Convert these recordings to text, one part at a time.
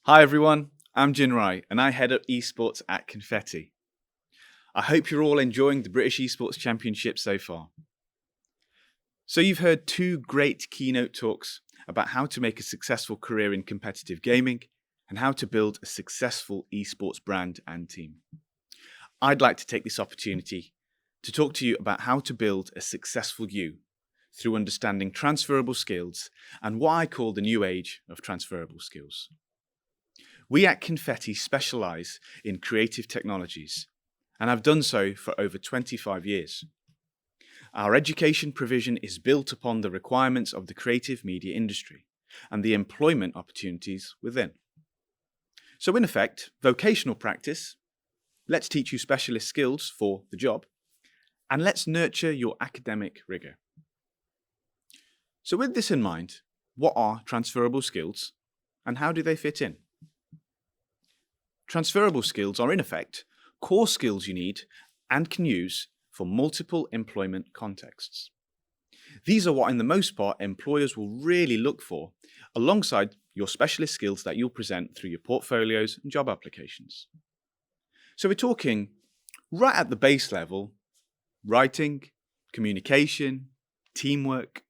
Hi everyone, I'm Jin Rai and I head up esports at Confetti. I hope you're all enjoying the British Esports Championship so far. So you've heard two great keynote talks about how to make a successful career in competitive gaming and how to build a successful esports brand and team. I'd like to take this opportunity to talk to you about how to build a successful you through understanding transferable skills and what I call the new age of transferable skills. We at Confetti specialise in creative technologies, and have done so for over 25 years. Our education provision is built upon the requirements of the creative media industry and the employment opportunities within. So in effect, vocational practice, let's teach you specialist skills for the job, and let's nurture your academic rigour. So with this in mind, what are transferable skills and how do they fit in? Transferable skills are in effect core skills you need and can use for multiple employment contexts. These are what, in the most part, employers will really look for alongside your specialist skills that you'll present through your portfolios and job applications. So we're talking right at the base level: writing, communication, teamwork,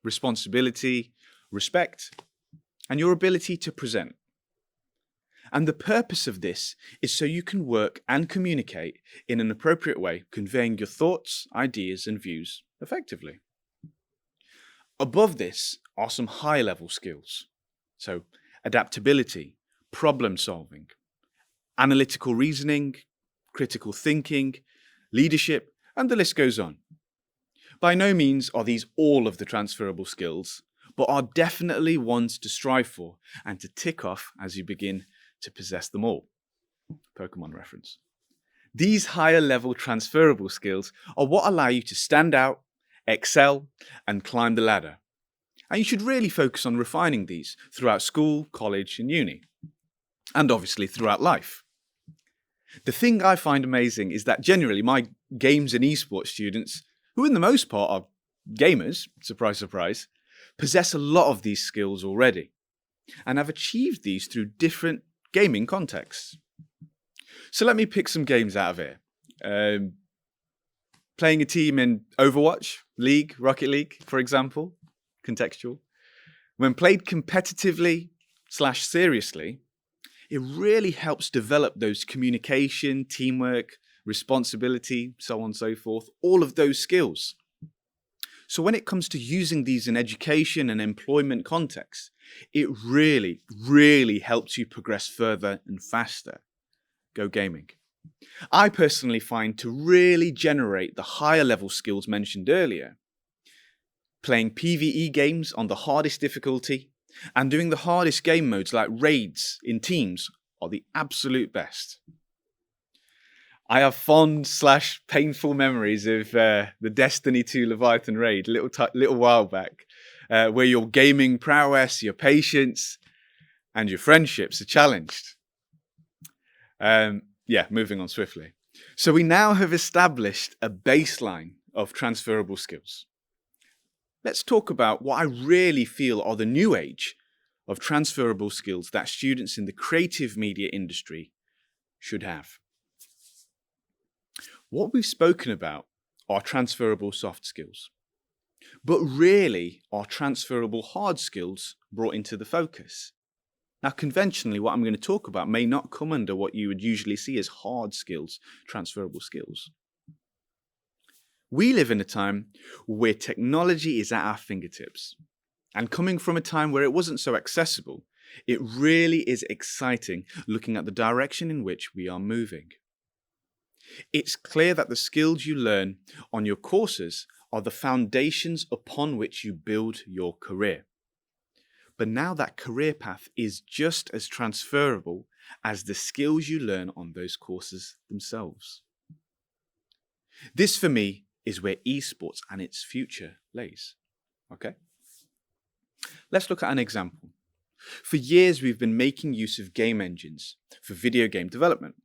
responsibility, respect, and your ability to present. And the purpose of this is so you can work and communicate in an appropriate way, conveying your thoughts, ideas, and views effectively. Above this are some high-level skills. So adaptability, problem solving, analytical reasoning, critical thinking, leadership, and the list goes on. By no means are these all of the transferable skills, but are definitely ones to strive for and to tick off as you begin to possess them all. Pokemon reference. These higher level transferable skills are what allow you to stand out, excel, and climb the ladder. And you should really focus on refining these throughout school, college, and uni. And obviously throughout life. The thing I find amazing is that generally my games and esports students, who in the most part are gamers, surprise, surprise, possess a lot of these skills already and have achieved these through different gaming contexts. So let me pick some games out of here. Playing a team in Overwatch, League, Rocket League, for example, contextual. When played competitively/seriously, it really helps develop those communication, teamwork, responsibility, so on and so forth, all of those skills. So when it comes to using these in education and employment contexts, it really, really helps you progress further and faster. Go gaming. I personally find to really generate the higher level skills mentioned earlier, playing PvE games on the hardest difficulty and doing the hardest game modes like raids in teams are the absolute best. I have fond/painful memories of the Destiny 2 Leviathan raid a little while back, where your gaming prowess, your patience, and your friendships are challenged. Moving on swiftly. So we now have established a baseline of transferable skills. Let's talk about what I really feel are the new age of transferable skills that students in the creative media industry should have. What we've spoken about are transferable soft skills, but really are transferable hard skills brought into the focus. Now, conventionally, what I'm going to talk about may not come under what you would usually see as hard skills, transferable skills. We live in a time where technology is at our fingertips, and coming from a time where it wasn't so accessible, it really is exciting looking at the direction in which we are moving. It's clear that the skills you learn on your courses are the foundations upon which you build your career. But now that career path is just as transferable as the skills you learn on those courses themselves. This, for me, is where esports and its future lays. Okay? Let's look at an example. For years, we've been making use of game engines for video game development.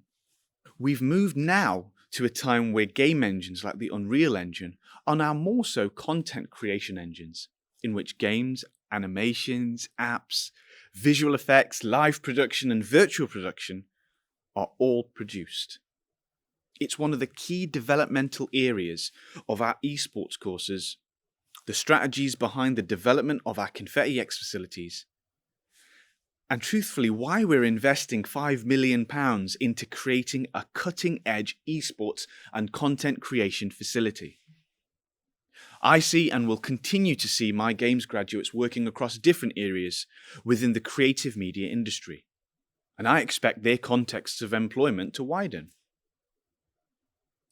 We've moved now to a time where game engines like the Unreal Engine are now more so content creation engines in which games animations, apps, visual effects, live production, and virtual production are all produced. It's one of the key developmental areas of our esports courses, the strategies behind the development of our Confetti X facilities, and truthfully why we're investing £5 million into creating a cutting-edge esports and content creation facility. I see and will continue to see my games graduates working across different areas within the creative media industry, and I expect their contexts of employment to widen.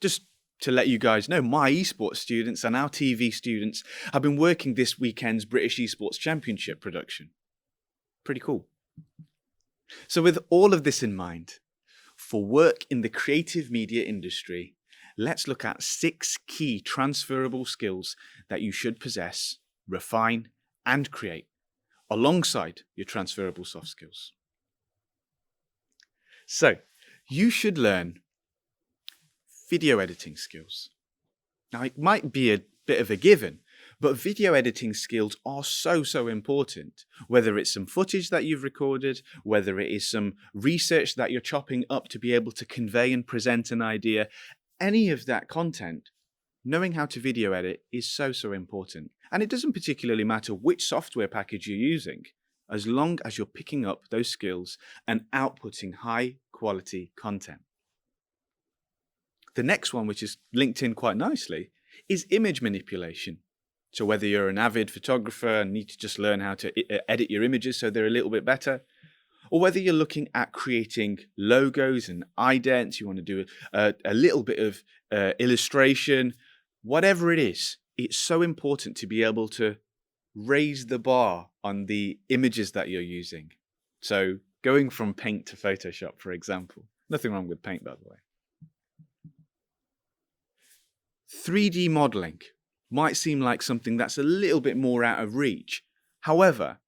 Just to let you guys know, my esports students and our TV students have been working this weekend's British Esports Championship production. Pretty cool. So with all of this in mind, for work in the creative media industry, let's look at 6 key transferable skills that you should possess, refine, and create alongside your transferable soft skills. So, you should learn video editing skills. Now, it might be a bit of a given, but video editing skills are so important. Whether it's some footage that you've recorded, whether it is some research that you're chopping up to be able to convey and present an idea, any of that content, knowing how to video edit is so important. And it doesn't particularly matter which software package you're using, as long as you're picking up those skills and outputting high quality content. The next one, which is linked in quite nicely, is image manipulation. So whether you're an avid photographer and need to just learn how to edit your images so they're a little bit better, or whether you're looking at creating logos and idents, you want to do a little bit of illustration, whatever it is, it's so important to be able to raise the bar on the images that you're using. So going from Paint to Photoshop, for example. Nothing wrong with Paint, by the way. 3D modeling might seem like something that's a little bit more out of reach. However,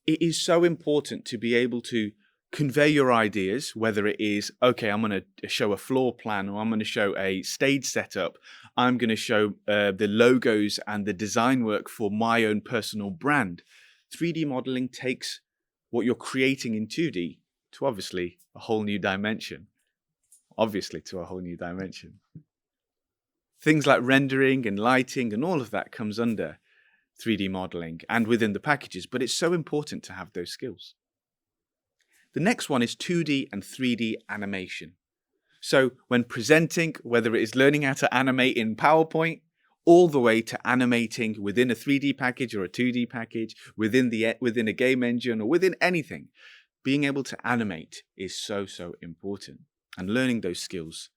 it is so important to be able to convey your ideas, whether it is, okay, I'm going to show a floor plan, or I'm going to show a stage setup. I'm going to show the logos and the design work for my own personal brand. 3D modeling takes what you're creating in 2D to obviously a whole new dimension. Things like rendering and lighting and all of that comes under 3D modeling and within the packages, but it's so important to have those skills. The next one is 2D and 3D animation. So when presenting, whether it is learning how to animate in PowerPoint, all the way to animating within a 3D package or a 2D package, within a game engine or within anything, being able to animate is so important. And learning those skills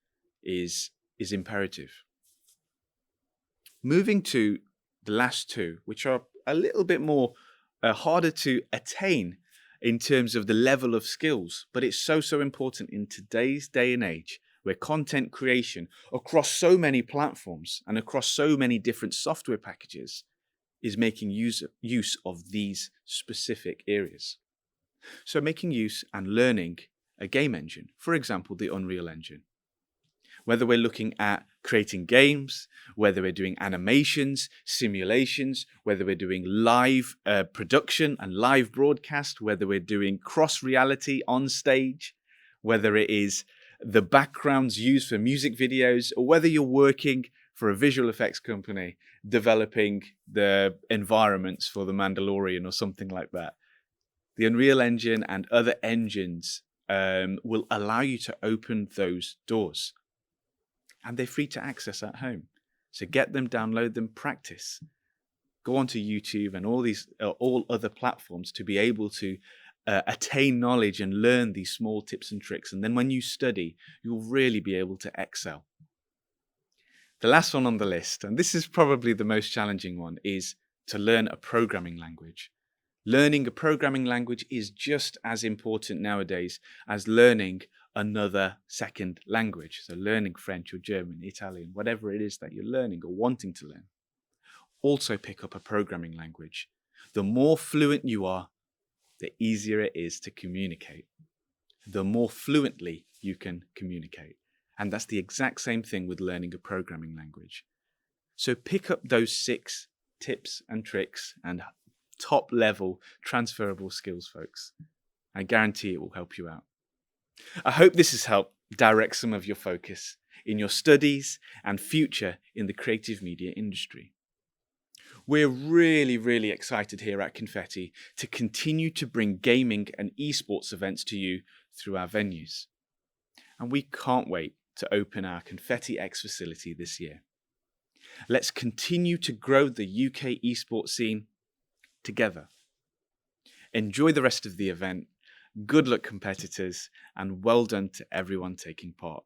is imperative. Moving to the last 2, which are a little bit more harder to attain in terms of the level of skills, but it's so important in today's day and age where content creation across so many platforms and across so many different software packages is making use of these specific areas. So making use and learning a game engine, for example, the Unreal Engine. Whether we're looking at creating games, whether we're doing animations, simulations, whether we're doing live production and live broadcast, whether we're doing cross-reality on stage, whether it is the backgrounds used for music videos, or whether you're working for a visual effects company developing the environments for The Mandalorian or something like that. The Unreal Engine and other engines will allow you to open those doors. And they're free to access at home. So get them, download them, practice. Go onto YouTube and all other platforms to be able to attain knowledge and learn these small tips and tricks. And then when you study, you'll really be able to excel. The last one on the list, and this is probably the most challenging one, is to learn a programming language. Learning a programming language is just as important nowadays as learning another second language. So learning French or German, Italian, whatever it is that you're learning or wanting to learn. Also pick up a programming language. The more fluent you are, the easier it is to communicate. The more fluently you can communicate. And that's the exact same thing with learning a programming language. So pick up those 6 tips and tricks and top level transferable skills, folks. I guarantee it will help you out. I hope this has helped direct some of your focus in your studies and future in the creative media industry. We're really excited here at Confetti to continue to bring gaming and esports events to you through our venues. And we can't wait to open our Confetti X facility this year. Let's continue to grow the UK esports scene together. Enjoy the rest of the event. Good luck, competitors, and well done to everyone taking part.